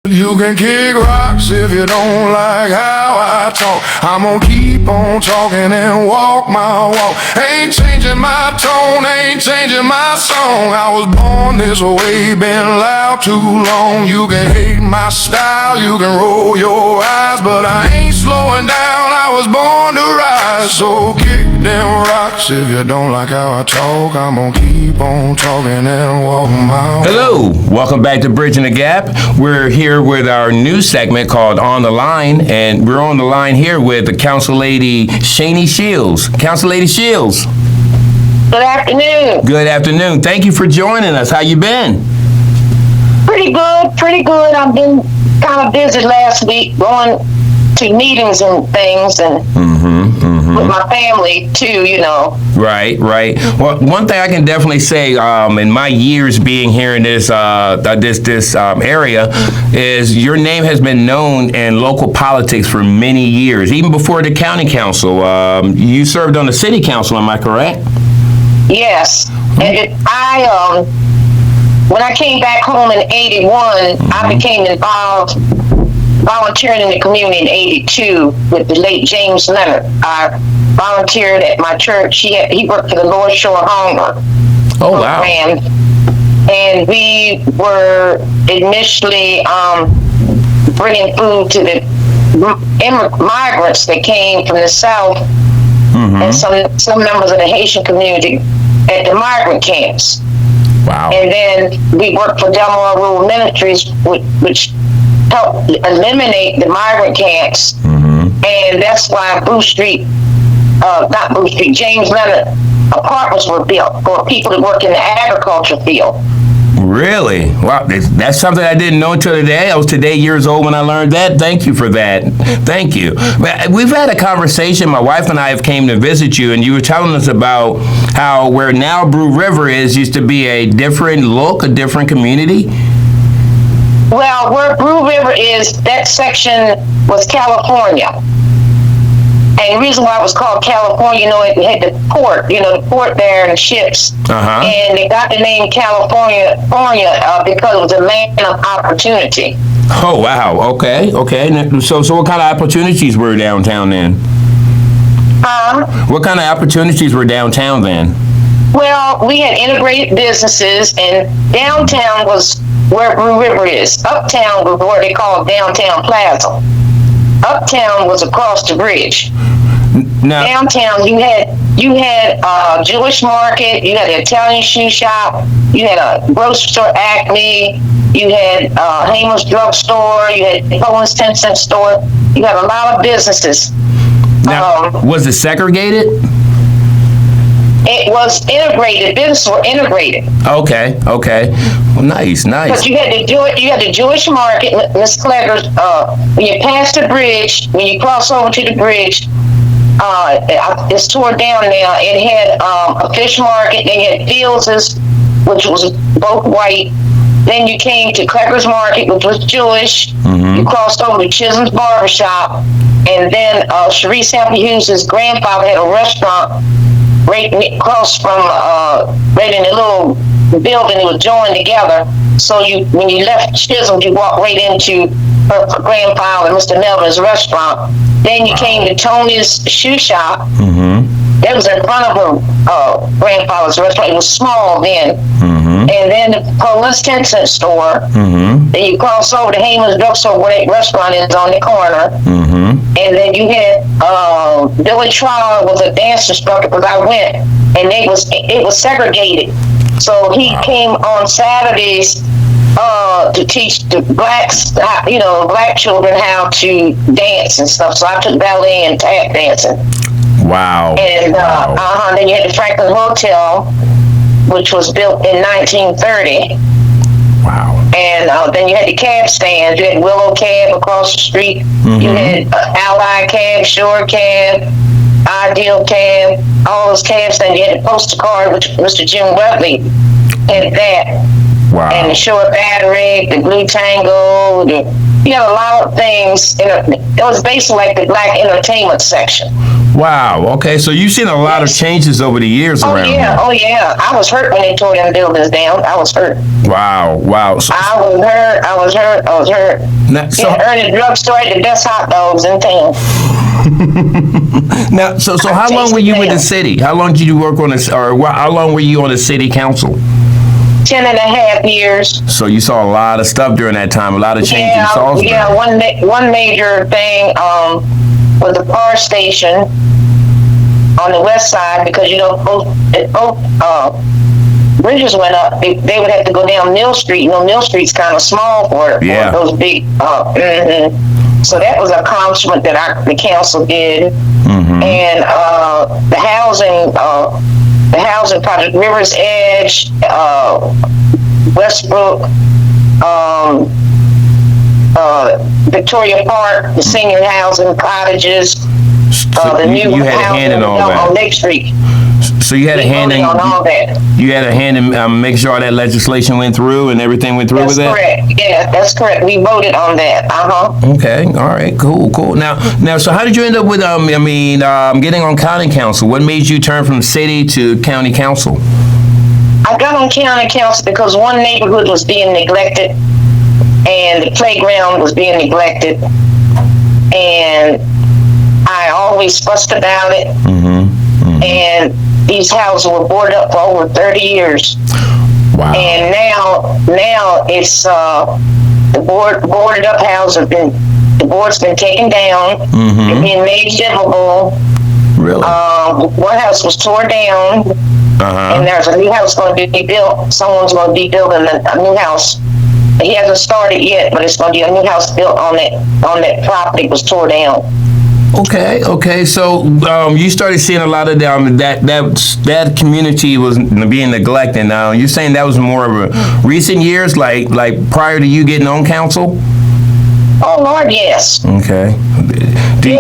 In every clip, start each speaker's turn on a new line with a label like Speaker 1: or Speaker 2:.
Speaker 1: You can kick rocks if you don't like how I talk. I'm gonna keep on talking and walk my walk. Ain't changing my tone, ain't changing my song. I was born this way, been loud too long. You can hate my style, you can roll your eyes, but I ain't slowing down, I was born to rise. So kick them rocks if you don't like how I talk. I'm gonna keep on talking and walk my walk.
Speaker 2: Hello, welcome back to Bridging the Gap. We're here with our new segment called On the Line, and we're on the line here with the Council Lady Shanie Shields. Council Lady Shields.
Speaker 3: Good afternoon.
Speaker 2: Good afternoon. Thank you for joining us. How you been?
Speaker 3: Pretty good. I've been kind of busy last week going to meetings and things and with my family too, you know.
Speaker 2: Right. Well, one thing I can definitely say in my years being here in this area is your name has been known in local politics for many years, even before the county council. You served on the city council, am I correct?
Speaker 3: Yes. And when I came back home in 81, I became involved volunteering in the community in 82 with the late James Leonard. I volunteered at my church. He worked for the North Shore Hunger program. Wow. And we were initially bringing food to the migrants that came from the South and some members of the Haitian community at the migrant camps.
Speaker 2: Wow.
Speaker 3: And then we worked for Delmar Rural Ministries, which helped eliminate the migrant camps. And that's why James Leonard apartments were built for people that work in the agriculture field.
Speaker 2: Really? Wow, that's something I didn't know until today. I was today years old when I learned that. Thank you for that. Thank you. We've had a conversation, my wife and I have came to visit you, and you were telling us about how where now Brew River is used to be a different look, a different community.
Speaker 3: Well, where Brew River is, that section was California. And the reason why it was called California, it had the port there and the ships. And they got the name California because it was a land of opportunity.
Speaker 2: Oh, wow. Okay. So what kind of opportunities were downtown then? What kind of opportunities were downtown then?
Speaker 3: Well, we had integrated businesses, and downtown was where Brew River is. Uptown was where they called Downtown Plaza. Uptown was across the bridge.
Speaker 2: Now,
Speaker 3: downtown, you had a Jewish market, you had an Italian shoe shop, you had a grocery store, Acme, you had Hamer's drugstore, you had Cohen's 10-cent store. You had a lot of businesses.
Speaker 2: Now, was it segregated?
Speaker 3: It was integrated. Businesses were integrated.
Speaker 2: Okay. Well, nice.
Speaker 3: Because you had the Jewish market, Miss Clegger's. When you pass the bridge, when you cross over to the bridge, it's torn down now. It had a fish market. Then you had Field's, which was both white. Then you came to Clegger's Market, which was Jewish. You crossed over to Chisholm's Barbershop, and then Sharice Happy Hughes' grandfather had a restaurant right across from right in the little building. It was joined together. So when you left Chisholm, you walked right into her grandfather, Mr. Melvin's restaurant. Then you came to Tony's shoe shop. That was in front of her grandfather's restaurant. It was small then. And then the Cohen's 10-cent store. Then you cross over to Hamer's drugstore where that restaurant is on the corner. And then you had Billy Trower was a dance instructor because I went, and it was segregated. So he came on Saturdays to teach the blacks, black children how to dance and stuff. So I took ballet and tap dancing.
Speaker 2: Wow.
Speaker 3: And then you had the Franklin Hotel, which was built in 1930.
Speaker 2: Wow.
Speaker 3: And then you had the cab stands. You had Willow Cab across the street. You had Ally Cab, Shore Cab, Ideal Cab, all those cab stands. You had the Postal Card, which Mr. Jim Webley had that.
Speaker 2: Wow.
Speaker 3: And the Shore Battery, the Blue Tango, the He had a lot of things. It was basically like the black entertainment section.
Speaker 2: Wow. Okay. So you've seen a lot of changes over the years around here.
Speaker 3: Oh yeah. I was hurt when they tore them buildings down. I was hurt.
Speaker 2: Wow. Wow. So,
Speaker 3: I was hurt.
Speaker 2: now, so,
Speaker 3: Ernie Drugstore had the best hot dogs in town.
Speaker 2: now, so how long were you with the city? How long did you work on this, or how long were you on the city council?
Speaker 3: 10 and a half years.
Speaker 2: So you saw a lot of stuff during that time, a lot of change in Salisbury.
Speaker 3: Yeah, one major thing was the fire station on the west side, because both bridges went up. They would have to go down Mill Street. Mill Street's kind of small for those big. So that was an accomplishment that the council did, and the housing project, River's Edge, Westbrook, Victoria Park, the senior housing cottages, the new housing on Lake Street.
Speaker 2: So you had a hand in
Speaker 3: on all that.
Speaker 2: You had a hand in making sure all that legislation went through and everything went through with that?
Speaker 3: That's correct. Yeah, that's correct. We voted on that.
Speaker 2: Okay. All right. Cool. Now, so how did you end up with getting on county council? What made you turn from city to county council?
Speaker 3: I got on county council because one neighborhood was being neglected, and the playground was being neglected, and I always fussed about it. And these houses were boarded up for over 30 years.
Speaker 2: Wow.
Speaker 3: And now it's the boarded up houses the board's been taken down. They're being made livable.
Speaker 2: Really?
Speaker 3: One house was torn down, and there's a new house going to be built. Someone's going to be building a new house. He hasn't started yet, but it's going to be a new house built on that property was torn down.
Speaker 2: Okay. So you started seeing a lot of that community was being neglected. Now you're saying that was more of a recent years, like prior to you getting on council.
Speaker 3: Oh Lord, yes.
Speaker 2: Okay. Do you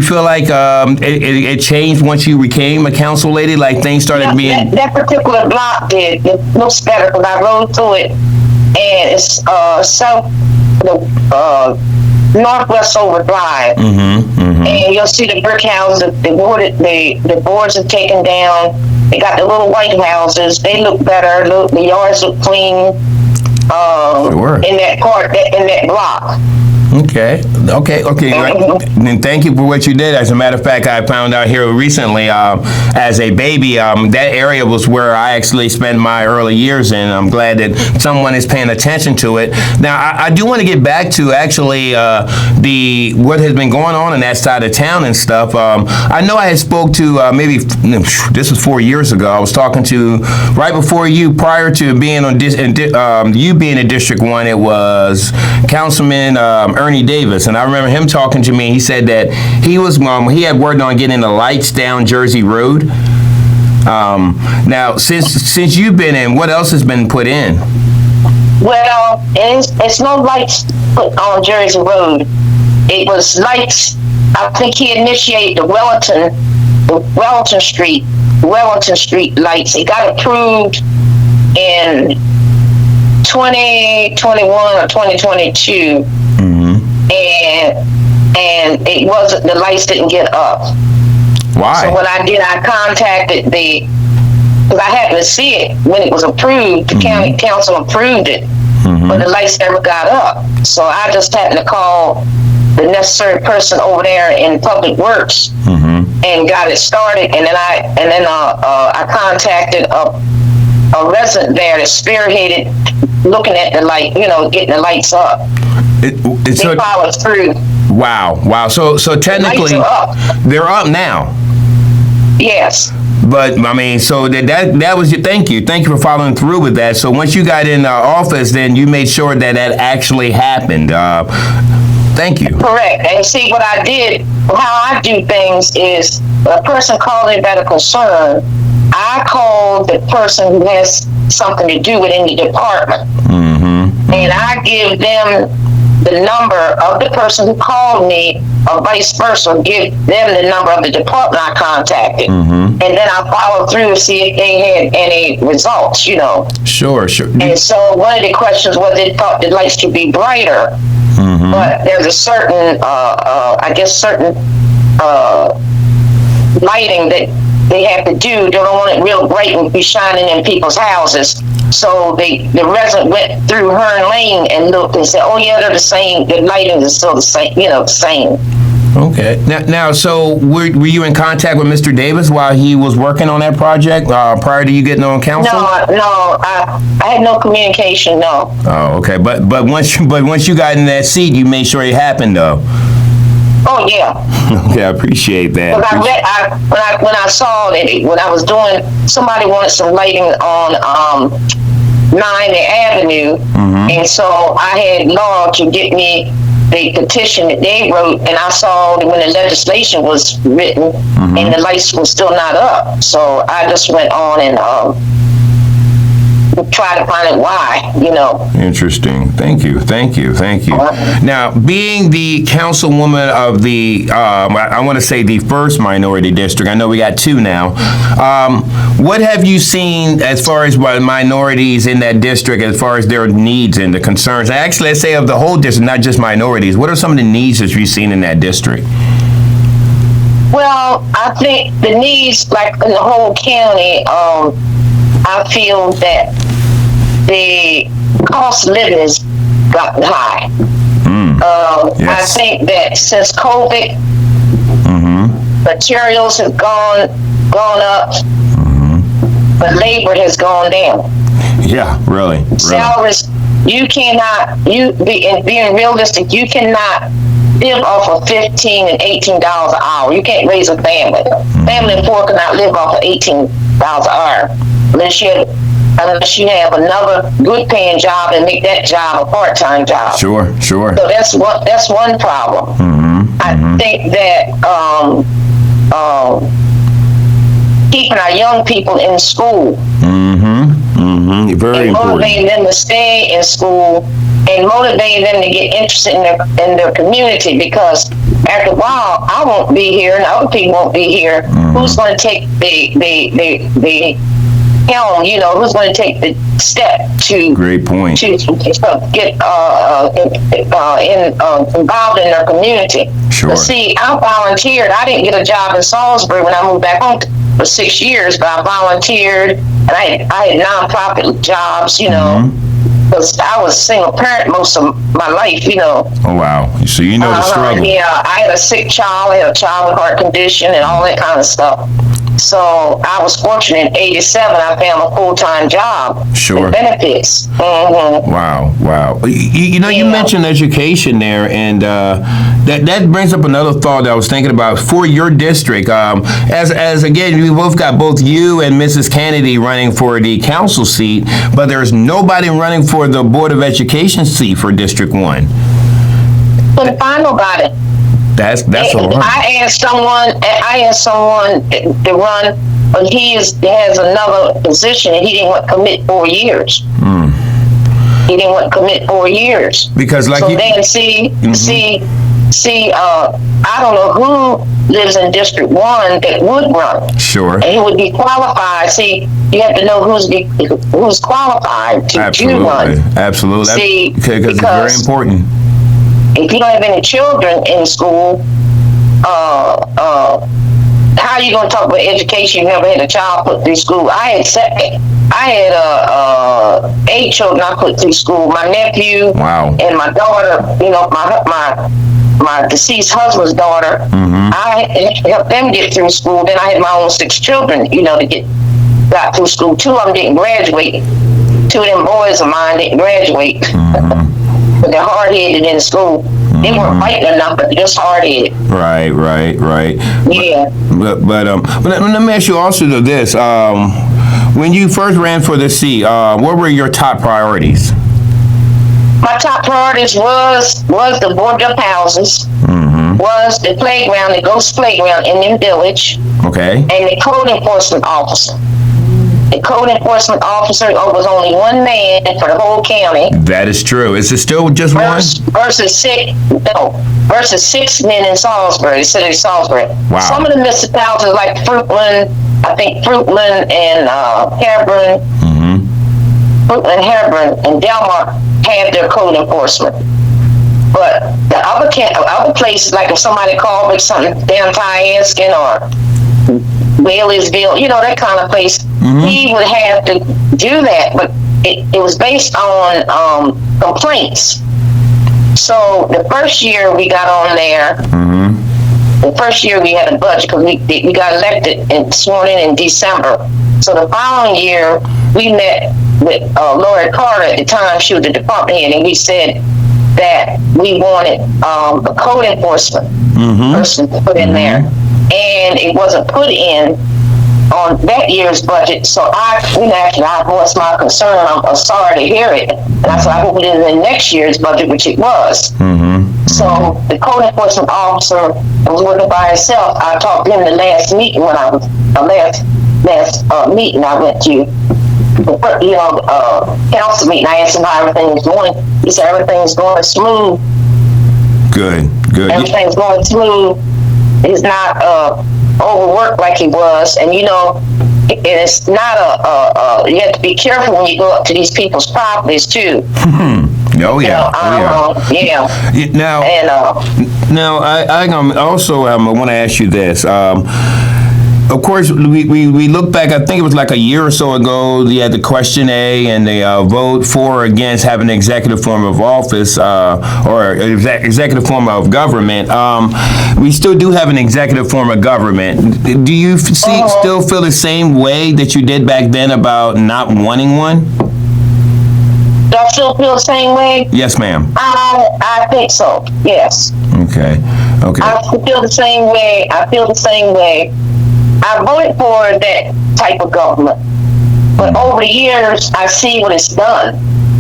Speaker 2: feel like it changed once you became a council lady? Like things started being.
Speaker 3: That particular block did. It looks better because I rode through it, and it's Northwest Over Drive, and you'll see the brick houses. The boards are taken down. They got the little white houses. They look better. The yards look clean. In that block.
Speaker 2: Okay. And thank you for what you did. As a matter of fact, I found out here recently, as a baby, that area was where I actually spent my early years in. I'm glad that someone is paying attention to it. Now, I do want to get back to actually what has been going on in that side of town and stuff. I know I had spoke to maybe this was 4 years ago. I was talking to right before you, prior to being on you being in District 1. It was Councilman Ernie Davis, and I remember him talking to me. He said that he had worked on getting the lights down Jersey Road. Now, since you've been in, what else has been put in?
Speaker 3: Well, it's no lights put on Jersey Road. It was lights. I think he initiated the Wellington Street lights. It got approved in 2021 or 2022, and it wasn't. The lights didn't get up.
Speaker 2: Why?
Speaker 3: So what I did, I contacted because I happened to see it when it was approved. The county council approved it, but the lights never got up. So I just happened to call the necessary person over there in Public Works and got it started. And then I contacted a resident there that spearheaded looking at the light, getting the lights up. They followed through.
Speaker 2: Wow. So technically, they're up now.
Speaker 3: Yes.
Speaker 2: But I mean, so that was your thank you for following through with that. So once you got in office, then you made sure that actually happened. Thank you. Correct.
Speaker 3: And see, what I did, how I do things is, a person called in about a concern, I call the person who has something to do with any department, and I give them the number of the person who called me, or vice versa, give them the number of the department I contacted. And then I followed through to see if they had any results, you know.
Speaker 2: Sure.
Speaker 3: And so one of the questions was they thought the lights should be brighter. But there's a certain, I guess, certain lighting that they have to do. They don't want it real bright and be shining in people's houses. So the resident went through Hearn Lane and looked and said, "Oh yeah, they're the same. The lighting is still the same. You know, the same."
Speaker 2: Okay. Now, so were you in contact with Mr. Davis while he was working on that project prior to you getting on council?
Speaker 3: No, I had no communication. No.
Speaker 2: Oh, okay. But once you got in that seat, you made sure it happened, though.
Speaker 3: Oh yeah.
Speaker 2: Okay, I appreciate that.
Speaker 3: When I saw that when I was doing, somebody wanted some lighting on 9th Avenue, and so I had Laura to get me the petition that they wrote, and I saw that when the legislation was written, and the lights were still not up. So I just went on and try to find out why, you know.
Speaker 2: Interesting. Thank you. Now, being the councilwoman of the, I want to say the first minority district, I know we got two now, what have you seen as far as minorities in that district, as far as their needs and the concerns? Actually, let's say of the whole district, not just minorities. What are some of the needs that you've seen in that district?
Speaker 3: Well, I think the needs, like in the whole county, I feel that the cost of living has gotten high. Yes. I think that since COVID, materials have gone up, but labor has gone down.
Speaker 2: Yeah, really.
Speaker 3: Salaries, being realistic, you cannot live off of $15 and $18 an hour. You can't raise a family. Family of four cannot live off of $18 an hour unless you have another good paying job and make that job a part-time job.
Speaker 2: Sure.
Speaker 3: So that's one problem. I think that keeping our young people in school,
Speaker 2: very
Speaker 3: and
Speaker 2: important,
Speaker 3: motivating them to stay in school and motivating them to get interested in their community, because after a while I won't be here and other people won't be here. Who's going to take the helm, you know, who's going to take the step to
Speaker 2: great point,
Speaker 3: to get involved in their community.
Speaker 2: Sure.
Speaker 3: But see, I volunteered. I didn't get a job in Salisbury when I moved back home for 6 years, but I volunteered, and I had nonprofit jobs, you know, because I was a single parent most of my life, you know.
Speaker 2: Oh wow! So you know the struggle.
Speaker 3: Yeah, I had a sick child. I had a child with heart condition and all that kind of stuff. So I was fortunate in '87. I found a full-time job.
Speaker 2: Sure.
Speaker 3: With benefits.
Speaker 2: Wow. You know, you mentioned education there, and that brings up another thought that I was thinking about for your district. As again, we both got both you and Mrs. Kennedy running for the council seat, but there's nobody running for the Board of Education seat for District 1.
Speaker 3: Couldn't find nobody.
Speaker 2: That's a lot.
Speaker 3: I asked someone to run, but he has another position, and he didn't want to commit 4 years. He didn't want to commit 4 years.
Speaker 2: Because like
Speaker 3: so then I don't know who lives in District 1 that would run.
Speaker 2: Sure.
Speaker 3: And he would be qualified. See, you have to know who's qualified to run.
Speaker 2: Absolutely.
Speaker 3: See,
Speaker 2: because it's very important.
Speaker 3: If you don't have any children in school, how are you going to talk about education? You never had a child put through school. I had 8 children I put through school. My nephew,
Speaker 2: wow, and
Speaker 3: my daughter. You know, my deceased husband's daughter. I helped them get through school. Then I had my own 6 children. You know, got through school. 2 of them didn't graduate. 2 of them boys of mine didn't graduate. But they're hard-headed in school. They weren't fighting enough, but they're just hard-headed.
Speaker 2: Right.
Speaker 3: Yeah.
Speaker 2: But let me ask you also this. When you first ran for the seat, what were your top priorities?
Speaker 3: My top priorities was the board of houses, was the playground, the ghost playground in the village,
Speaker 2: okay,
Speaker 3: and the code enforcement officer. the code enforcement officer was only one man for the whole county.
Speaker 2: That is true. Is it still just one?
Speaker 3: Versus 6 men in Salisbury, the city of Salisbury.
Speaker 2: Wow.
Speaker 3: Some of the municipalities like Fruitland, I think Fruitland and Hebron, Fruitland, Hebron, and Delmar have their code enforcement. But the other places, like if somebody called me something down Tyaskin or Whalesville, that kind of place, he would have to do that. But it was based on complaints. So the first year we got on there, the first year we had a budget because we got elected and sworn in December. So the following year we met with Lori Carter at the time. She was the department head, and we said that we wanted a code enforcement person to put in there, and it wasn't put in on that year's budget. So I voiced my concern. I'm sorry to hear it, and I said I hope it is in next year's budget, which it was. So the code enforcement officer was working by himself. I talked to him the last meeting when I was last meeting I went to. Council meeting. I asked him how everything was going. He said everything's going smooth.
Speaker 2: Good.
Speaker 3: Everything's going smooth. He's not overworked like he was, and it's not you have to be careful when you go up to these people's properties too.
Speaker 2: Oh yeah. Now I also want to ask you this. Of course, we look back, I think it was like a year or so ago, you had the question A and the vote for or against having an executive form of office or executive form of government. We still do have an executive form of government. Do you still feel the same way that you did back then about not wanting one?
Speaker 3: Do I still feel the same way?
Speaker 2: Yes, ma'am.
Speaker 3: I think so, yes.
Speaker 2: Okay.
Speaker 3: I feel the same way. I voted for that type of government, but over the years, I see what it's done.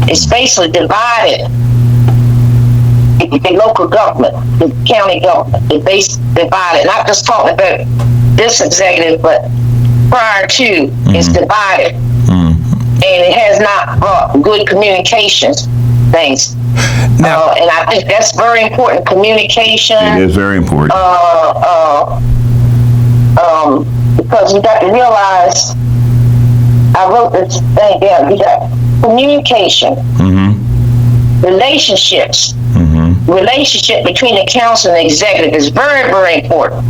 Speaker 3: It's basically divided the local government, the county government. It's basically divided. Not just talking about this executive, but prior to, it's divided. And it has not brought good communications things.
Speaker 2: Now,
Speaker 3: and I think that's very important, communication.
Speaker 2: It is very important.
Speaker 3: Because you got to realize, I wrote this thing down, you got communication, relationships, relationship between the council and the executive is very, very important.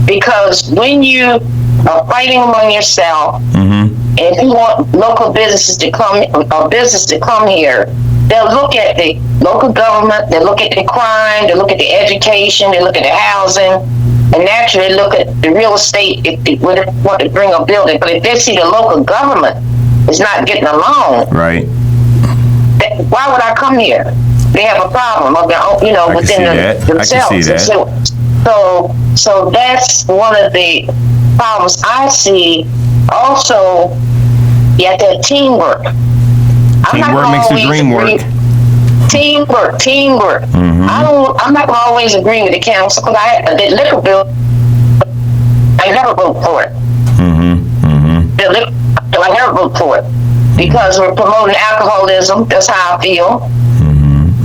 Speaker 3: Because when you are fighting among yourself, and if you want local businesses to come, or business to come here, they'll look at the local government, they'll look at the crime, they'll look at the education, they look at the housing, and naturally look at the real estate if they want to bring a building. But if they see the local government is not getting along,
Speaker 2: right?
Speaker 3: Why would I come here? They have a problem of their own, within themselves.
Speaker 2: I can see that.
Speaker 3: So that's one of the problems I see. Also, you have to have teamwork.
Speaker 2: Teamwork makes the dream work.
Speaker 3: Teamwork. I'm not gonna always agree with the council because the liquor bill, I never vote for it. The liquor bill, I never vote for it because we're promoting alcoholism. That's how I feel.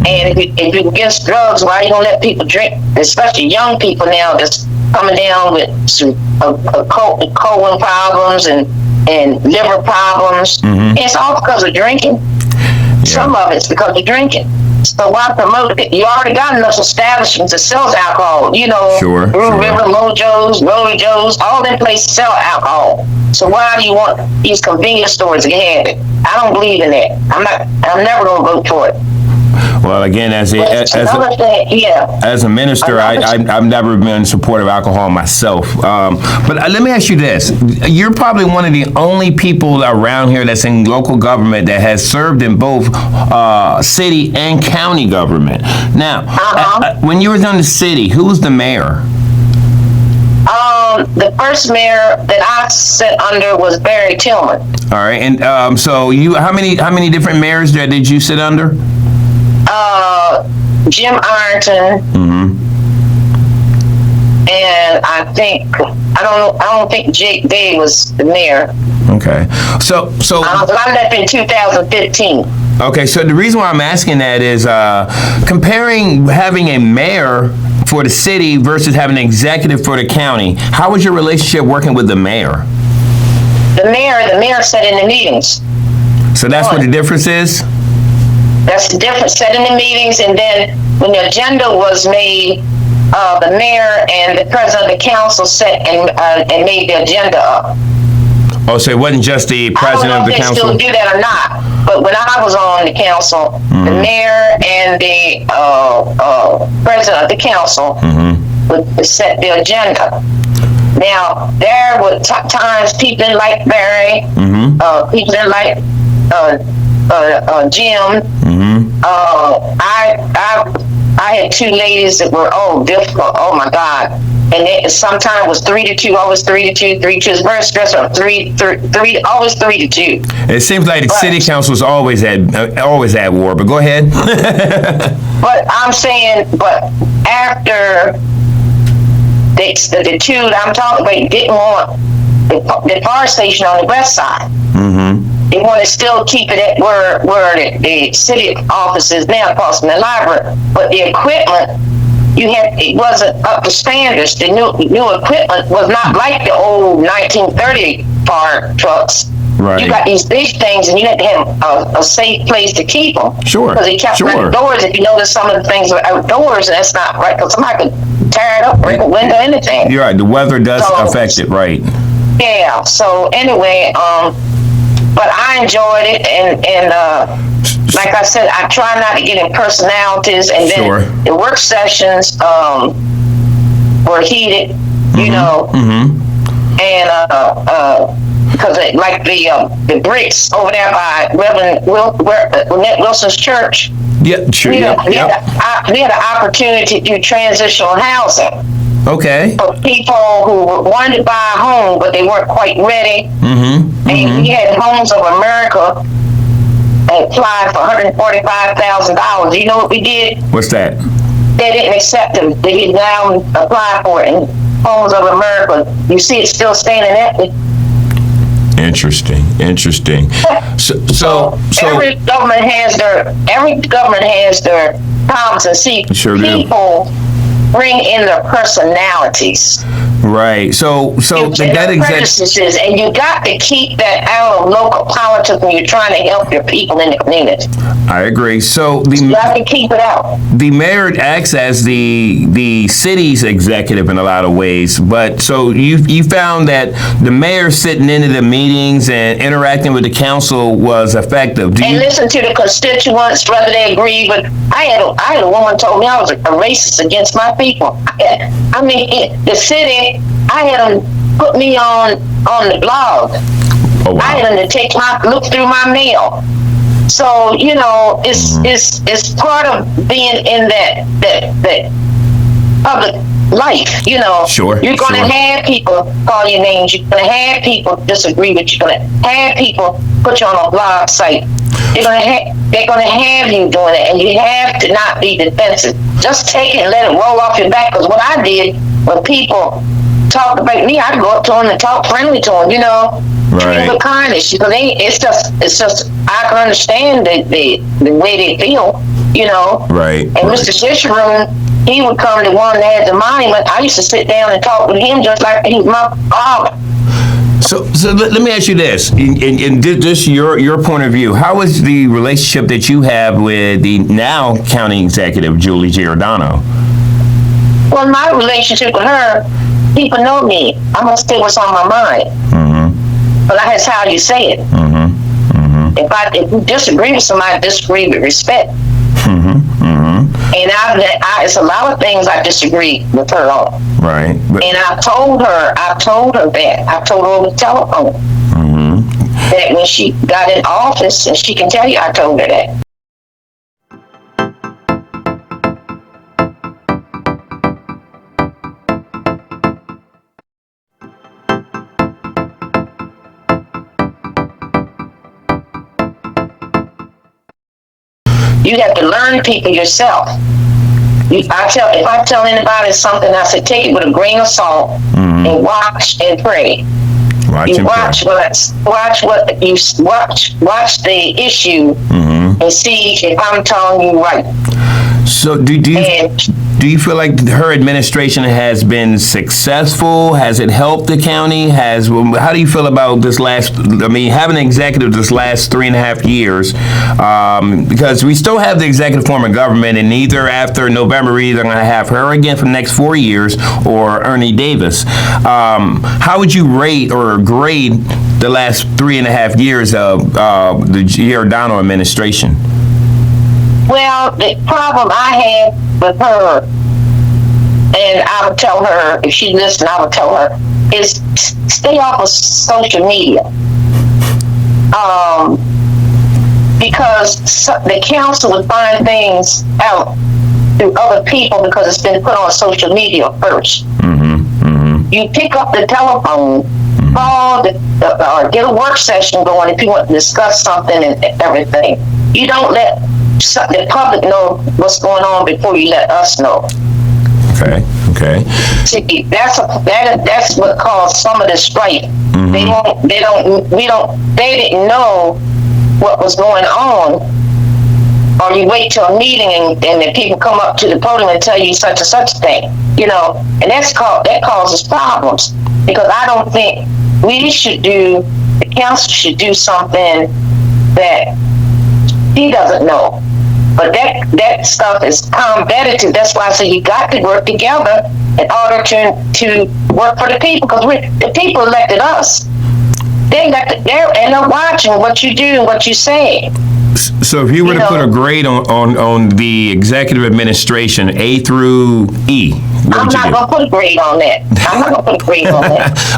Speaker 3: And if you're against drugs, why are you gonna let people drink? Especially young people now that's coming down with some colon problems and liver problems. And it's all because of drinking. Some of it's because of drinking. So why promote it? You already got enough establishments that sells alcohol.
Speaker 2: Sure.
Speaker 3: River, Mojo's, Roller Joe's, all them places sell alcohol. So why do you want these convenience stores to have it? I don't believe in that. I'm never gonna vote for it.
Speaker 2: Well, again, as a minister, I've never been supportive of alcohol myself. But let me ask you this. You're probably one of the only people around here that's in local government that has served in both city and county government. Now, when you was on the city, who was the mayor?
Speaker 3: The first mayor that I sat under was Barry Tillman.
Speaker 2: All right. And so how many different mayors did you sit under?
Speaker 3: Jim Ironton, and I don't think Jake Day was the mayor.
Speaker 2: Okay. So
Speaker 3: I left in 2015.
Speaker 2: okay. So the reason why I'm asking that is comparing having a mayor for the city versus having an executive for the county. How was your relationship working with the mayor?
Speaker 3: The mayor sat in the meetings.
Speaker 2: So that's what the difference is?
Speaker 3: That's the difference. Sat in the meetings, and then when the agenda was made, the mayor and the president of the council sat and made the agenda up.
Speaker 2: Oh, so it wasn't just the president of the council?
Speaker 3: I don't know if they still do that or not, but when I was on the council, the mayor and the president of the council would set the agenda. Now, there were times people didn't like Barry, people didn't like Jim. I had two ladies that were difficult. Oh my God! And sometimes it was 3-2, always 3-2, 3-2. It's very stressful. 3, always 3-2.
Speaker 2: It seems like the city council is always at war. But go ahead.
Speaker 3: But I'm saying, after the two that I'm talking about didn't want the fire station on the west side. They want to still keep it at where the city office is now, across from the library. But the equipment, it wasn't up to standards. The new equipment was not like the old 1930 fire trucks.
Speaker 2: Right.
Speaker 3: You got these big things, and you had to have a safe place to keep them.
Speaker 2: Sure.
Speaker 3: Because they kept them outdoors. If you notice, some of the things are outdoors, and that's not right. Because somebody could tear it up, break a window, anything.
Speaker 2: You're right. The weather does affect it, right? Yeah.
Speaker 3: So anyway, but I enjoyed it, and like I said, I try not to get in personalities, and then the work sessions were heated, you know, and because like the bricks over there by Reverend Wilson's church.
Speaker 2: Yeah, sure.
Speaker 3: We had an opportunity to do transitional housing.
Speaker 2: Okay.
Speaker 3: For people who wanted to buy a home, but they weren't quite ready. And we had Homes of America apply for $145,000. You know what we did?
Speaker 2: What's that?
Speaker 3: They didn't accept them. They didn't now apply for it. And Homes of America, you see it's still standing empty.
Speaker 2: Interesting. So
Speaker 3: every government has their problems, and see, people bring in their personalities.
Speaker 2: Right. So
Speaker 3: prejudices, and you got to keep that out of local politics when you're trying to help your people in the community.
Speaker 2: I agree. So
Speaker 3: you have to keep it out.
Speaker 2: The mayor acts as the city's executive in a lot of ways, but so you found that the mayor sitting into the meetings and interacting with the council was effective.
Speaker 3: Listen to the constituents, whether they agree. But I had a woman told me I was a racist against my people. I mean, the city, I had them put me on the blog.
Speaker 2: Oh, wow. I
Speaker 3: had them to look through my mail. So it's part of being in that public life.
Speaker 2: Sure.
Speaker 3: You're going to have people call your names. You're going to have people disagree with you. You're going to have people put you on a blog site. They're going to have you doing it, and you have to not be defensive. Just take it and let it roll off your back. Because what I did when people talked about me, I'd go up to them and talk friendly to them. Treat them with kindness. Because it's just I can understand the way they feel.
Speaker 2: Right.
Speaker 3: And Mr. Shisharoon, he would come to one that had the monument. I used to sit down and talk with him just like he's my father.
Speaker 2: So let me ask you this, in this your point of view, how is the relationship that you have with the now county executive, Julie Giordano?
Speaker 3: Well, my relationship with her, people know me. I'm going to say what's on my mind. But that's how you say it. If you disagree with somebody, I disagree with respect. And it's a lot of things I disagree with her on.
Speaker 2: Right.
Speaker 3: And I told her that. I told her over the telephone. That when she got in office, and she can tell you I told her that. You have to learn people yourself. If I tell anybody something, I say take it with a grain of salt and watch and pray. You watch the issue and see if I'm telling you right.
Speaker 2: So do you feel like her administration has been successful? Has it helped the county? How do you feel about this having an executive this last 3.5 years? Because we still have the executive form of government, and either after November, we're either going to have her again for the next 4 years or Ernie Davis. How would you rate or grade the last 3.5 years of the Giordano administration?
Speaker 3: Well, the problem I have with her, and I would tell her, if she listened, I would tell her, is stay off of social media. Because the council would find things out through other people because it's been put on social media first. You pick up the telephone, call or get a work session going if you want to discuss something and everything. You don't let the public know what's going on before you let us know.
Speaker 2: Okay.
Speaker 3: See, that's what caused some of the strife. They didn't know what was going on, or you wait till a meeting and the people come up to the podium and tell you such and such thing, and that causes problems, because I don't think the council should do something that he doesn't know. But that stuff is competitive. That's why I say you got to work together in order to work for the people, because the people elected us. They're watching what you do and what you say.
Speaker 2: So if you were to put a grade on the executive administration, A through E,
Speaker 3: I'm not going to put a grade on that.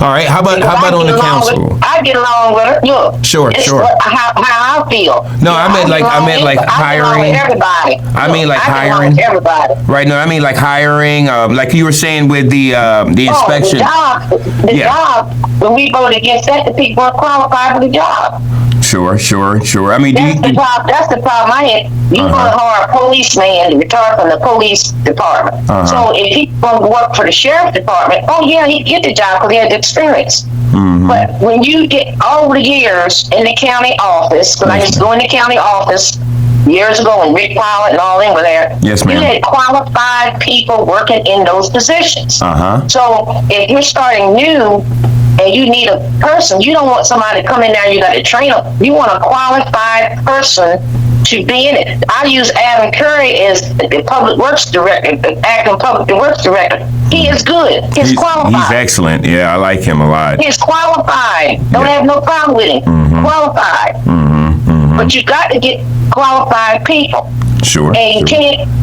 Speaker 2: All right. How about on the council?
Speaker 3: I get along with her. Look.
Speaker 2: Sure.
Speaker 3: How I feel.
Speaker 2: No, I meant like hiring.
Speaker 3: Everybody.
Speaker 2: I mean like hiring.
Speaker 3: Everybody.
Speaker 2: Right. No, I mean like hiring. Like you were saying with the inspection.
Speaker 3: The job. When we voted against that, the people weren't qualified for the job.
Speaker 2: Sure. I mean,
Speaker 3: that's the problem I had. You want to hire a policeman to retire from the police department. So if he want to work for the sheriff's department, he'd get the job because he had the experience. But when you get over the years in the county office, because I used to go in the county office years ago when Rick Pilot and all them were there,
Speaker 2: yes, ma'am.
Speaker 3: You had qualified people working in those positions. So if you're starting new, and you need a person, you don't want somebody to come in there and you got to train them. You want a qualified person to be in it. I use Adam Curry as the public works director, the acting public works director. He is good. He's qualified.
Speaker 2: He's excellent. Yeah, I like him a lot.
Speaker 3: He's qualified. Don't have no problem with him. Qualified. But you got to get qualified people.
Speaker 2: Sure.
Speaker 3: And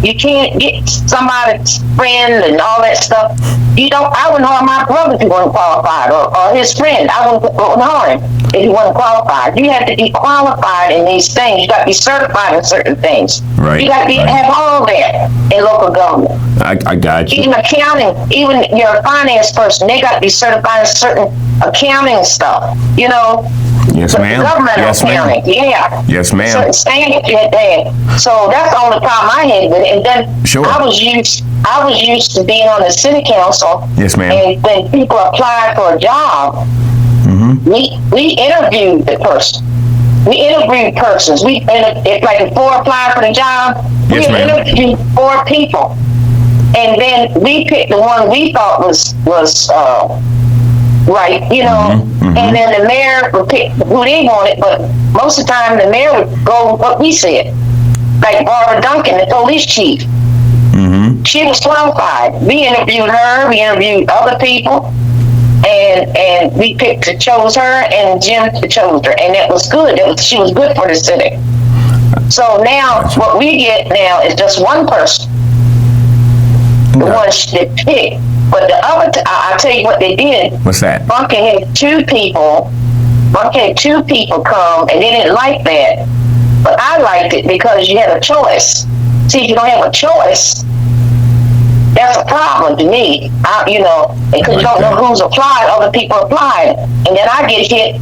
Speaker 3: you can't get somebody's friend and all that stuff. I wouldn't hire my brother if he wasn't qualified, or his friend. I wouldn't hire him if he wasn't qualified. You have to be qualified in these things. You got to be certified in certain things.
Speaker 2: Right.
Speaker 3: You got to have all that in local government.
Speaker 2: I got you.
Speaker 3: Even accounting, even your finance person, they got to be certified in certain accounting stuff.
Speaker 2: Yes, ma'am.
Speaker 3: Government accounting. Yeah.
Speaker 2: Yes, ma'am.
Speaker 3: Certain standards you had there. So that's the only problem I had with it. And then
Speaker 2: sure.
Speaker 3: I was used to being on the city council.
Speaker 2: Yes, ma'am.
Speaker 3: And when people applied for a job, we interviewed the person. We interviewed persons. If 4 applied for the job,
Speaker 2: yes,
Speaker 3: we
Speaker 2: ma'am.
Speaker 3: interviewed 4 people. And then we picked the one we thought was right, and then the mayor would pick who they wanted, but most of the time the mayor would go with what we said. Like Barbara Duncan, the police chief. She was qualified. We interviewed her, we interviewed other people, and we chose her, and Jim chose her, and that was good. She was good for the city. So now, what we get now is just one person. The one they picked. But the other, I'll tell you what they did.
Speaker 2: What's that?
Speaker 3: Bunker had 2 people come, and they didn't like that. But I liked it because you had a choice. See, if you don't have a choice, that's a problem to me. Because you don't know who's applied, other people applied. And then I get hit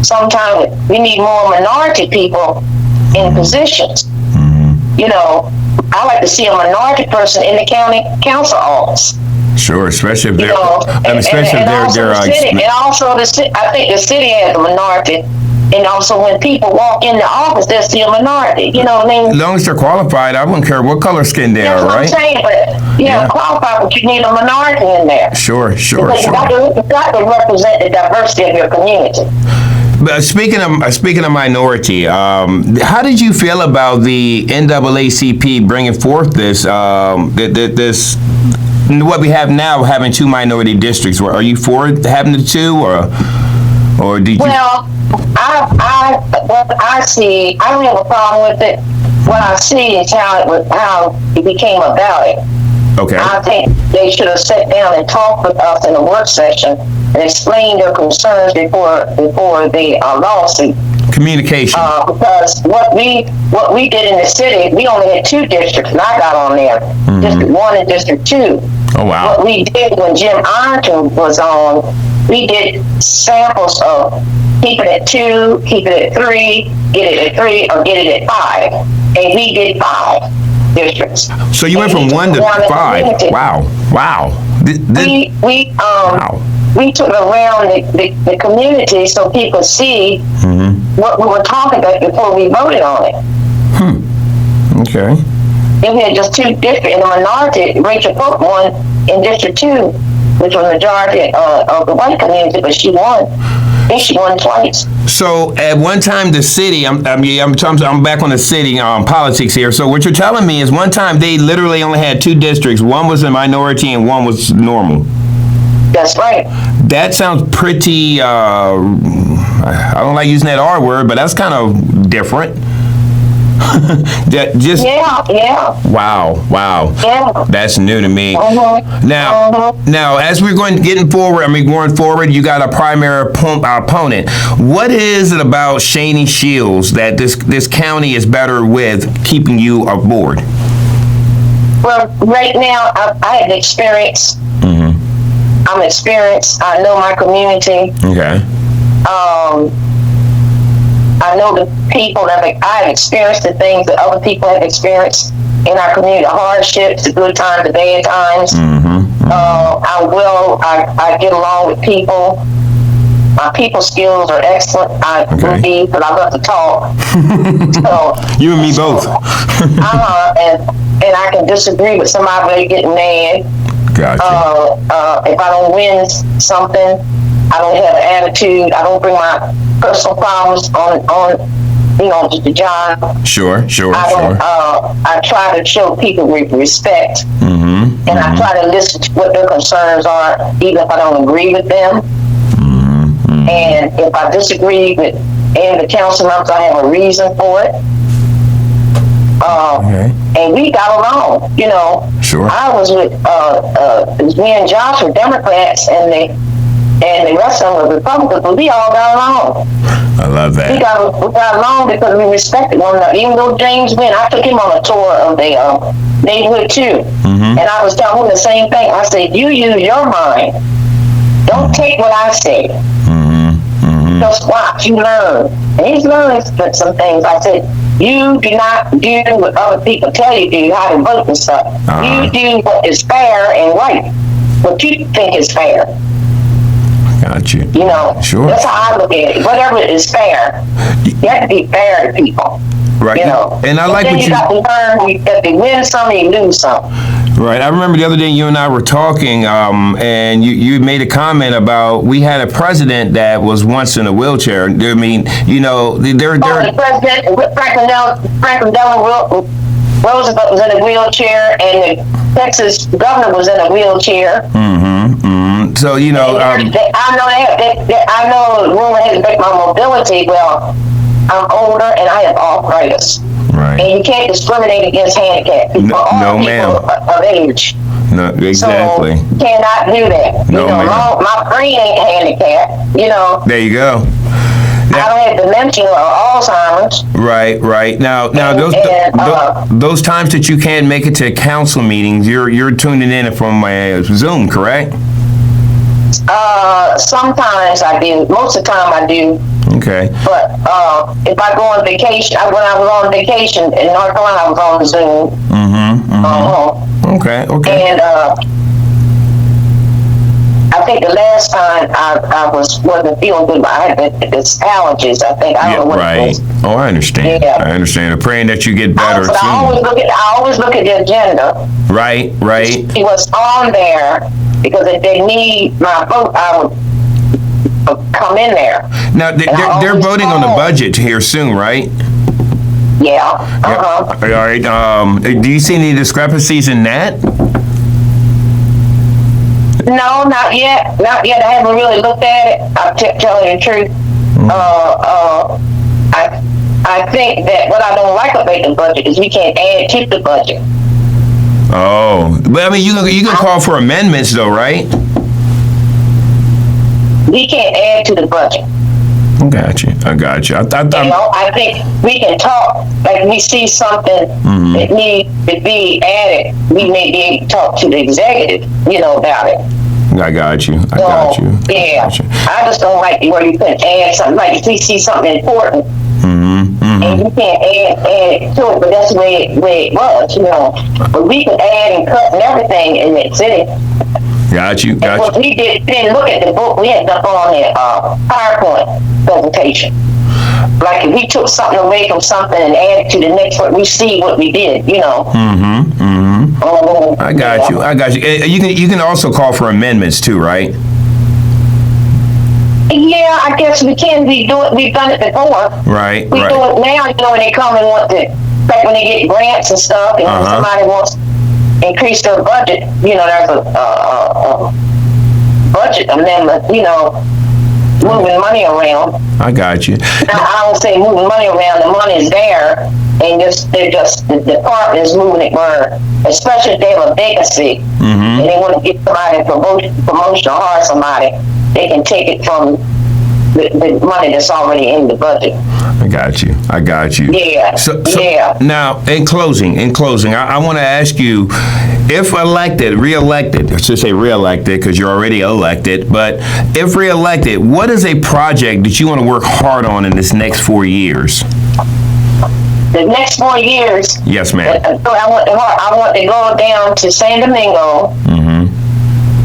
Speaker 3: sometimes with, we need more minority people in positions. I like to see a minority person in the county council office.
Speaker 2: Sure, especially if
Speaker 3: You
Speaker 2: they're,
Speaker 3: know,
Speaker 2: especially if
Speaker 3: also the city, and also I think the city has a minority, and also when people walk in the office, they see a minority. You know what I mean?
Speaker 2: as long as they're qualified, I wouldn't care what color skin they
Speaker 3: That's
Speaker 2: are,
Speaker 3: what I'm
Speaker 2: right?
Speaker 3: saying, but
Speaker 2: Yeah.
Speaker 3: qualified, but you need a minority in there.
Speaker 2: Sure,
Speaker 3: Because you got to represent the diversity of your community.
Speaker 2: But speaking of minority, how did you feel about the NAACP bringing forth this this what we have now, having 2 minority districts? Are you for having the 2, or did you?
Speaker 3: Well, what I see, I don't have a problem with it. What I see is how it became about it.
Speaker 2: Okay.
Speaker 3: I think they should have sat down and talked with us in a work session and explained their concerns before the lawsuit.
Speaker 2: Communication.
Speaker 3: Because what we did in the city, we only had 2 districts, and I got on there, District 1 and District 2.
Speaker 2: Oh, wow.
Speaker 3: What we did when Jim Ironton was on, we did samples of keep it at 2, keep it at 3, get it at 3, or get it at 5, and we did 5 districts.
Speaker 2: So you went from 1 to 5. Wow. Wow.
Speaker 3: We took around the community so people see what we were talking about before we voted on it.
Speaker 2: Okay.
Speaker 3: If we had just 2 districts in the minority, Rachel Polk won in District 2, which was majority of the white community, but she won. I think she won twice.
Speaker 2: So at one time, the city, I'm back on the city politics here. So what you're telling me is one time they literally only had 2 districts. One was a minority and one was normal.
Speaker 3: That's right.
Speaker 2: That sounds pretty, I don't like using that R word, but that's kind of different.
Speaker 3: Yeah.
Speaker 2: Wow.
Speaker 3: Yeah.
Speaker 2: That's new to me.
Speaker 3: Mm-hmm.
Speaker 2: Now, as we're going forward, you got a primary opponent. What is it about Shanie Shields that this county is better with keeping you aboard?
Speaker 3: Well, right now, I have experience. I'm experienced. I know my community.
Speaker 2: Okay.
Speaker 3: I know the people that I've experienced the things that other people have experienced in our community, the hardships, the good times, the bad times. I get along with people. My people skills are excellent. I believe, but I love to talk. So
Speaker 2: you and me both.
Speaker 3: And I can disagree with somebody when they get mad.
Speaker 2: Gotcha.
Speaker 3: If I don't win something, I don't have an attitude. I don't bring my personal problems on the job.
Speaker 2: Sure.
Speaker 3: I try to show people respect, and I try to listen to what their concerns are, even if I don't agree with them. And if I disagree with any of the council members, I have a reason for it. And we got along,
Speaker 2: Sure.
Speaker 3: I was with me and Josh were Democrats, and the rest of them were Republicans, but we all got along.
Speaker 2: I love that.
Speaker 3: We got along because we respected one another. Even though James went, I took him on a tour of the neighborhood too, and I was telling him the same thing. I said, "You use your mind. Don't take what I say. Just watch, you learn." And he's learned some things. I said, "You do not do what other people tell you to do, how to vote and stuff. You do what is fair and right, what you think is fair."
Speaker 2: Got you. Sure.
Speaker 3: That's how I look at it. Whatever is fair, you have to be fair to people.
Speaker 2: Right. And I like what you
Speaker 3: got to learn. If you win some, you lose some.
Speaker 2: Right. I remember the other day you and I were talking, and you made a comment about we had a president that was once in a wheelchair. I mean,
Speaker 3: The president, Franklin Delano Roosevelt was in a wheelchair, and the Texas governor was in a wheelchair.
Speaker 2: So
Speaker 3: I know rumor has affected my mobility. Well, I'm older and I have arthritis.
Speaker 2: Right.
Speaker 3: And you can't discriminate against handicapped people or people of age.
Speaker 2: No, exactly.
Speaker 3: So you cannot do that.
Speaker 2: No, ma'am.
Speaker 3: My brain ain't handicapped.
Speaker 2: There you go.
Speaker 3: I don't have dementia or Alzheimer's.
Speaker 2: Right. Now those times that you can't make it to council meetings, you're tuning in from Zoom, correct?
Speaker 3: Sometimes I do. Most of the time I do.
Speaker 2: Okay.
Speaker 3: But if I go on vacation, when I was on vacation in North Carolina, I was on Zoom.
Speaker 2: Okay.
Speaker 3: And think the last time I wasn't feeling good. I had this allergies. I think I don't know what it was.
Speaker 2: Oh, I understand.
Speaker 3: Yeah.
Speaker 2: I understand. I'm praying that you get better soon.
Speaker 3: I always look at the agenda.
Speaker 2: Right.
Speaker 3: See what's on there, because if they need my vote, I would come in there.
Speaker 2: Now they're voting on the budget here soon, right?
Speaker 3: Yeah.
Speaker 2: All right. Do you see any discrepancies in that?
Speaker 3: No, not yet. Not yet. I haven't really looked at it. I'm telling you the truth. I think that what I don't like about the budget is we can't add to the budget.
Speaker 2: Oh, but I mean, you can call for amendments though, right?
Speaker 3: We can't add to the budget.
Speaker 2: I got you.
Speaker 3: I think we can talk, like we see something that needs to be added, we may be able to talk to the executive, about it.
Speaker 2: I got you.
Speaker 3: Yeah. I just don't like where you can add something, like if we see something important, and you can't add it to it, but that's the way it was, But we could add and cut and everything in the city.
Speaker 2: Got you.
Speaker 3: What we didn't look at the book, we had stuff on the PowerPoint presentation. Like if we took something away from something and added to the next one, we see what we did,
Speaker 2: I got you. You can also call for amendments too, right?
Speaker 3: Yeah, I guess we can. We've done it before.
Speaker 2: Right.
Speaker 3: We do it now, when they come and want to, like when they get grants and stuff, and when somebody wants to increase their budget, there's a budget amendment, moving money around.
Speaker 2: I got you.
Speaker 3: I don't say moving money around, the money's there, and the department is moving it where, especially if they have a vacancy, and they want to get somebody promotion or hire somebody, they can take it from the money that's already in the budget.
Speaker 2: I got you.
Speaker 3: Yeah.
Speaker 2: So
Speaker 3: yeah.
Speaker 2: Now, in closing, I want to ask you, if reelected, I should say reelected because you're already elected, but if reelected, what is a project that you want to work hard on in this next 4 years?
Speaker 3: The next 4 years?
Speaker 2: Yes, ma'am.
Speaker 3: I want to go down to San Domingo,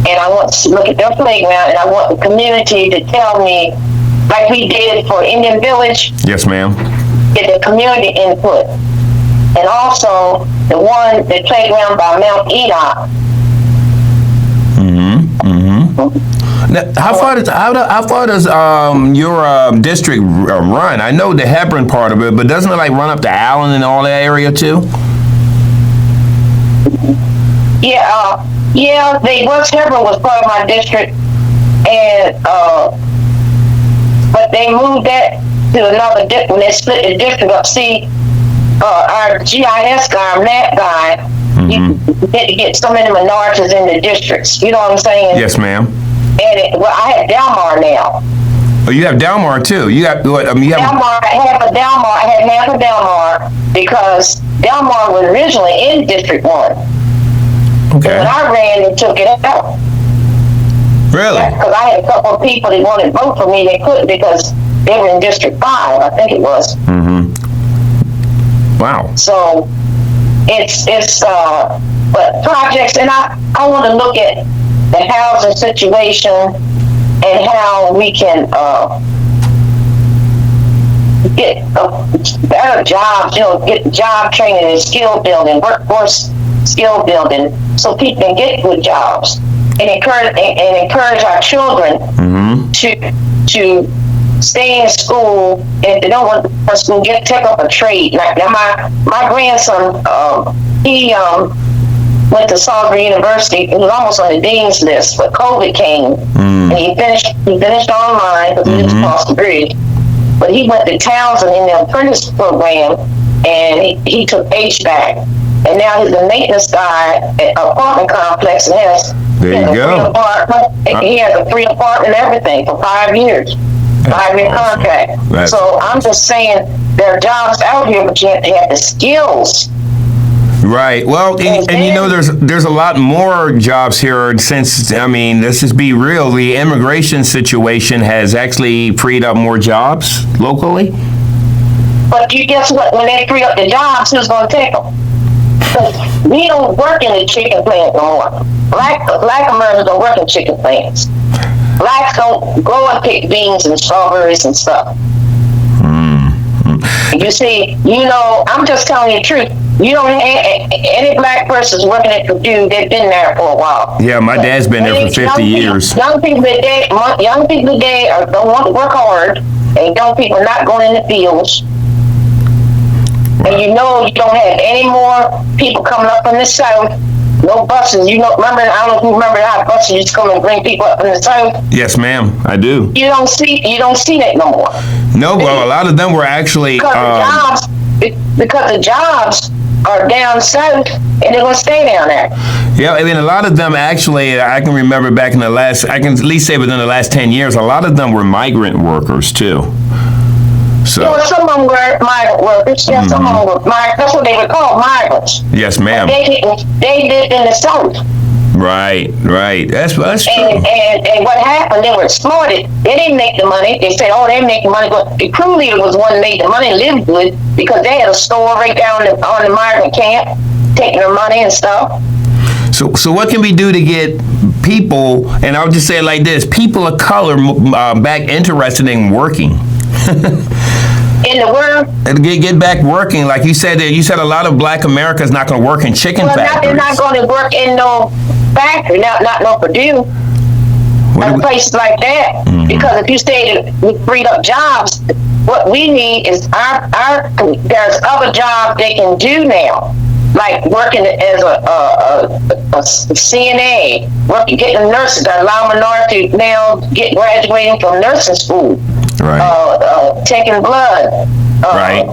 Speaker 3: and I want to look at their playground, and I want the community to tell me, like we did for Indian Village.
Speaker 2: Yes, ma'am.
Speaker 3: Get the community input. And also the playground by Mount Enoch.
Speaker 2: Now, how far does your district run? I know the Hebron part of it, but doesn't it run up to Allen and all that area too?
Speaker 3: Yeah. West Hebron was part of my district, and but they moved that to another district when they split the district up. See, our GIS guy, our map guy, he had to get so many minorities in the districts. You know what I'm saying?
Speaker 2: Yes, ma'am.
Speaker 3: And I have Delmar now.
Speaker 2: Oh, you have Delmar too. You got what? You have
Speaker 3: Delmar. I had half of Delmar because Delmar was originally in District 1.
Speaker 2: Okay.
Speaker 3: When I ran, they took it out.
Speaker 2: Really?
Speaker 3: Because I had a couple of people that wanted to vote for me, they couldn't because they were in District 5, I think it was.
Speaker 2: Wow.
Speaker 3: So it's but projects, and I want to look at the housing situation and how we can get better jobs, get job training and skill building, workforce skill building, so people can get good jobs, and encourage our children to stay in school. If they don't want to school, take up a trade. Now my grandson, he went to Salisbury University. He was almost on the dean's list, but COVID came, and he finished online because he just crossed the bridge. But he went to Townsend in the apprentice program, and he took HVAC. And now he's a maintenance guy at an apartment complex and has
Speaker 2: There you go.
Speaker 3: He has a free apartment and everything for 5 years. 5-year contract. So I'm just saying there are jobs out here, but you have to have the skills.
Speaker 2: Right. Well, and there's a lot more jobs here since, let's just be real, the immigration situation has actually freed up more jobs locally.
Speaker 3: But you guess what? When they free up the jobs, who's going to take them? Because we don't work in the chicken plant no more. Black Americans don't work in chicken plants. blacks don't go and pick beans and strawberries and stuff. You see, I'm just telling you the truth. You don't have any black persons working at Purdue. They've been there for a while.
Speaker 2: Yeah, my dad's been there for 50 years.
Speaker 3: Young people today don't want to work hard, and young people are not going in the fields. And you don't have any more people coming up from the south. No buses. I don't know if you remember how buses used to come and bring people up from the south.
Speaker 2: Yes, ma'am, I do.
Speaker 3: You don't see that no more.
Speaker 2: No, well, a lot of them were actually
Speaker 3: because the jobs are down south, and they're going to stay down there.
Speaker 2: Yeah, I mean, a lot of them actually, I can remember back in I can at least say within the last 10 years, a lot of them were migrant workers too. So
Speaker 3: some of them were migrant workers. Yeah, some of them were migrants. That's what they were called, migrants.
Speaker 2: Yes, ma'am.
Speaker 3: They lived in the south.
Speaker 2: Right. That's true.
Speaker 3: And what happened? They were exploited. They didn't make the money. They said, "Oh, they make the money." But the crew leader was one that made the money and lived good because they had a store right down on the migrant camp, taking their money and stuff.
Speaker 2: So what can we do to get people? And I'll just say it like this: people of color back interested in working.
Speaker 3: In the world,
Speaker 2: and get back working, like you said. You said a lot of Black America is not going to work in chicken factories.
Speaker 3: They're not going to work in no factory, not no Purdue, places like that. Because if you stay with freed up jobs, what we need is there's other jobs they can do now, like working as a CNA, getting nurses. Got a lot of minority now graduating from nursing school.
Speaker 2: Right.
Speaker 3: Taking blood.
Speaker 2: Right.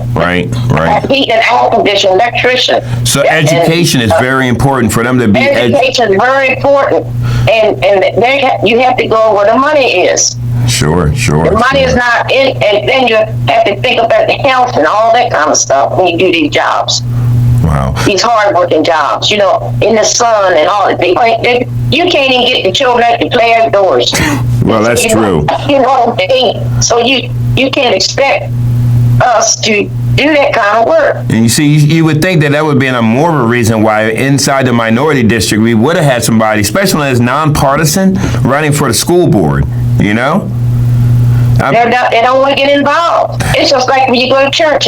Speaker 3: Heat and air conditioning, electrician.
Speaker 2: So education is very important for them to be.
Speaker 3: Education is very important, and you have to go where the money is.
Speaker 2: Sure.
Speaker 3: The money is not in, and then you have to think about the health and all that kind of stuff when you do these jobs.
Speaker 2: Wow.
Speaker 3: These hard-working jobs, in the sun and all that. You can't even get the children out to play outdoors.
Speaker 2: Well, that's true.
Speaker 3: So you can't expect us to do that kind of work.
Speaker 2: And you see, you would think that would be a more of a reason why inside the minority district we would have had somebody, especially as nonpartisan, running for the school board. They don't want to get involved. It's just like when you go to church.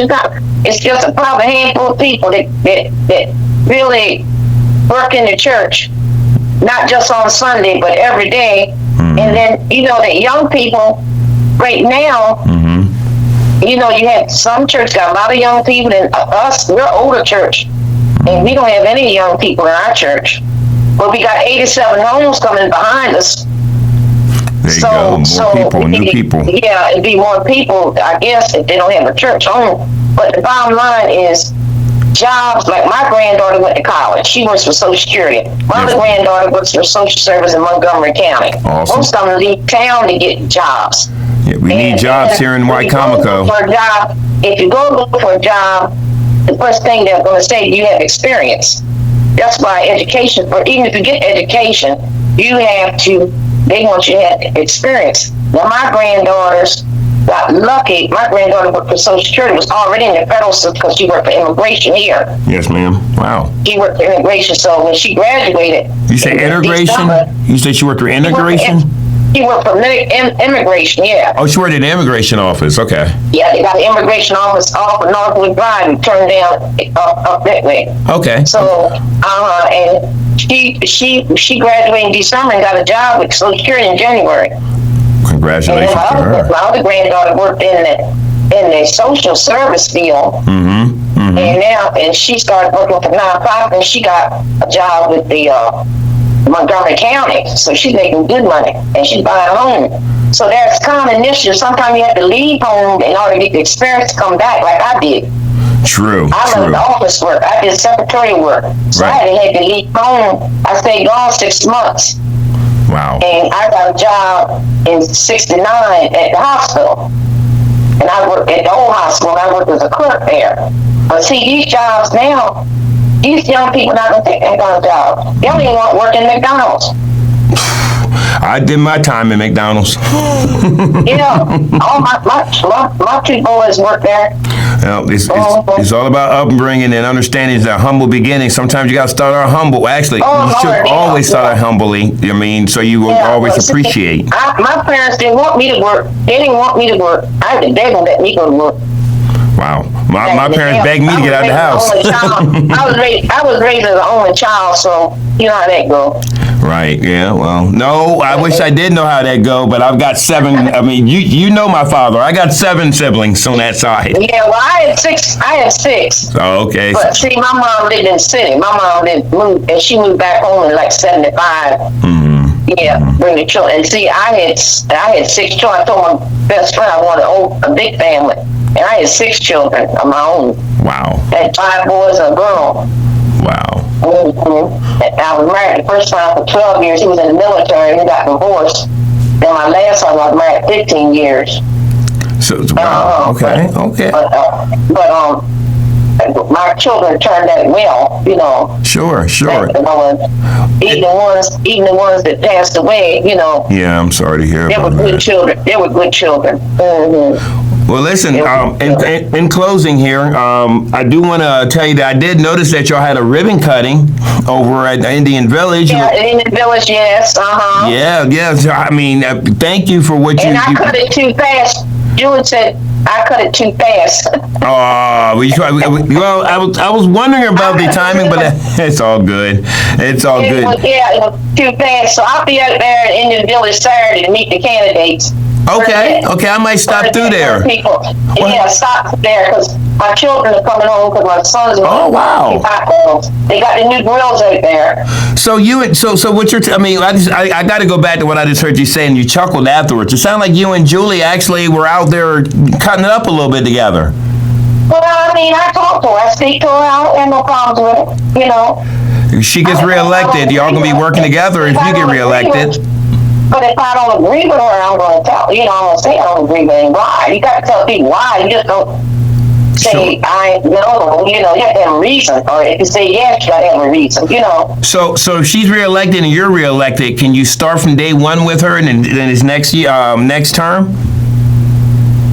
Speaker 2: It's just probably a handful of people that really work in the church, not just on Sunday, but every day. And then, the young people right now, you have some church got a lot of young people, and us, we're older church, and we don't have any young people in our church. But we got 87 homes coming behind us. There you go, more people, new people.
Speaker 3: Yeah, it'd be more people, I guess, if they don't have a church home. But the bottom line is jobs. Like my granddaughter went to college. She works for Social Security. My other granddaughter works for Social Service in Montgomery County.
Speaker 2: Awesome.
Speaker 3: Most of them leave town to get jobs.
Speaker 2: Yeah, we need jobs here in Wycomico.
Speaker 3: If you go look for a job, the first thing they're going to say, you have experience. That's why education, or even if you get education, they want you to have experience. Now, my granddaughters got lucky. My granddaughter worked for Social Security, was already in the federal system because she worked for immigration here.
Speaker 2: Yes, ma'am. Wow.
Speaker 3: She worked for immigration, so when she graduated...
Speaker 2: You say integration? You said she worked for integration?
Speaker 3: She worked for immigration, yeah.
Speaker 2: Oh, she worked in the immigration office, okay.
Speaker 3: Yeah, they got an immigration office off of Northwood Drive and turned down up that way.
Speaker 2: Okay.
Speaker 3: So, and she graduated in December and got a job with Social Security in January.
Speaker 2: Congratulations to her.
Speaker 3: My other granddaughter worked in the social service field, and she started working for nonprofit, and she got a job with the Montgomery County, so she's making good money, and she's buying a home. So there's kind of initiatives. Sometimes you have to leave home in order to get the experience to come back, like I did.
Speaker 2: True.
Speaker 3: I learned office work. I did secretarial work. So I had to leave home. I stayed gone 6 months.
Speaker 2: Wow.
Speaker 3: And I got a job in '69 at the hospital. And I worked at the old hospital, and I worked as a clerk there. But see, these jobs now, these young people not going to take that kind of job. They don't even want to work in McDonald's.
Speaker 2: I did my time in McDonald's.
Speaker 3: Yeah, all my two boys work there.
Speaker 2: It's all about upbringing and understanding the humble beginnings. Sometimes you got to start out humble. Actually, you should always start out humbly. I mean, so you will always appreciate.
Speaker 3: My parents didn't want me to work. They didn't want me to work. They didn't let me go to work.
Speaker 2: Wow. My parents begged me to get out of the house.
Speaker 3: I was raised as an only child, so you know how that goes.
Speaker 2: Right, yeah, well, no, I wish I did know how that go, but I've got 7, I mean, you know my father. I got 7 siblings on that side.
Speaker 3: Yeah, well, I had 6.
Speaker 2: Oh, okay.
Speaker 3: But see, my mom lived in the city. My mom didn't move, and she moved back home in like 75.
Speaker 2: Mm-hmm.
Speaker 3: Yeah, bring the children. And see, I had 6 children. I told my best friend I wanted a big family. And I had 6 children of my own.
Speaker 2: Wow.
Speaker 3: I had 5 boys and a girl.
Speaker 2: Wow.
Speaker 3: Mm-hmm. I was married the first time for 12 years. He was in the military and he got divorced. Then my last one, I was married 15 years.
Speaker 2: So, wow. Okay.
Speaker 3: But my children turned out well, you know.
Speaker 2: Sure.
Speaker 3: Even the ones that passed away, you know.
Speaker 2: Yeah, I'm sorry to hear
Speaker 3: they
Speaker 2: about
Speaker 3: were good
Speaker 2: that.
Speaker 3: children. They were good children. Mm-hmm.
Speaker 2: Well, listen, in closing here, I do want to tell you that I did notice that y'all had a ribbon cutting over at Indian Village.
Speaker 3: Yeah, Indian Village, yes. Uh-huh.
Speaker 2: Yeah. So, I mean, thank you for what you...
Speaker 3: And I cut it too fast. Julie said I cut it too fast.
Speaker 2: Well, I was wondering about the timing, but it's all good. It's all good.
Speaker 3: It was too fast. So I'll be out there in Indian Village Saturday to meet the candidates.
Speaker 2: Okay, I might stop through there.
Speaker 3: People. Yeah, stop there because my children are coming home because my sons are.
Speaker 2: Oh, wow.
Speaker 3: They got the new grills out there.
Speaker 2: So what you're? I mean, I got to go back to what I just heard you say, and you chuckled afterwards. It sounded like you and Julie actually were out there cutting it up a little bit together.
Speaker 3: Well, I mean, I talk to her. I speak to her. I don't have no problems with it. You know.
Speaker 2: If she gets reelected, y'all gonna be working together if you get reelected.
Speaker 3: But if I don't agree with her, I'm going to tell, you know, I'm going to say I don't agree with her. Why? You got to tell people why. You just don't say, no, you know, you have to have a reason. Or if you say yes, you got to have a reason, you know.
Speaker 2: So if she's reelected and you're reelected, can you start from day one with her and then his next term?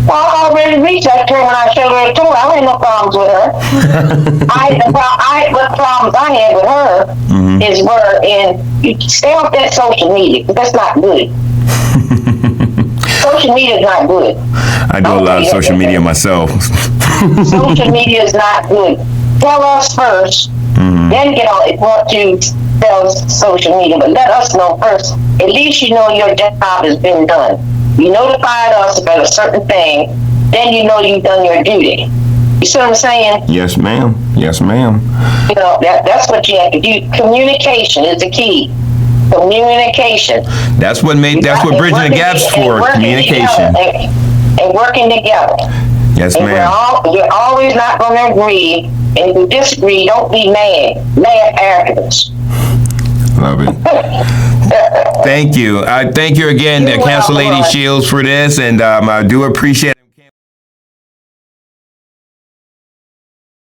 Speaker 3: Well, I already reached that term when I showed her a tour. I had no problems with her. What problems I had with her is you stay off that social media. That's not good. Social media is not good.
Speaker 2: I do a lot of social media myself.
Speaker 3: Social media is not good. Tell us first, then get on if you want to tell social media, but let us know first. At least you know your job has been done. You notified us about a certain thing, then you know you've done your duty. You see what I'm saying?
Speaker 2: Yes, ma'am.
Speaker 3: You know, that's what you have to do. Communication is the key. Communication.
Speaker 2: That's what bridging the gap's for. Communication.
Speaker 3: And working together.
Speaker 2: Yes, ma'am.
Speaker 3: We're always not going to agree, and if you disagree, don't be mad. Mad afterwards.
Speaker 2: Love it. Thank you. I thank you again, Council Lady Shields, for this, and I do appreciate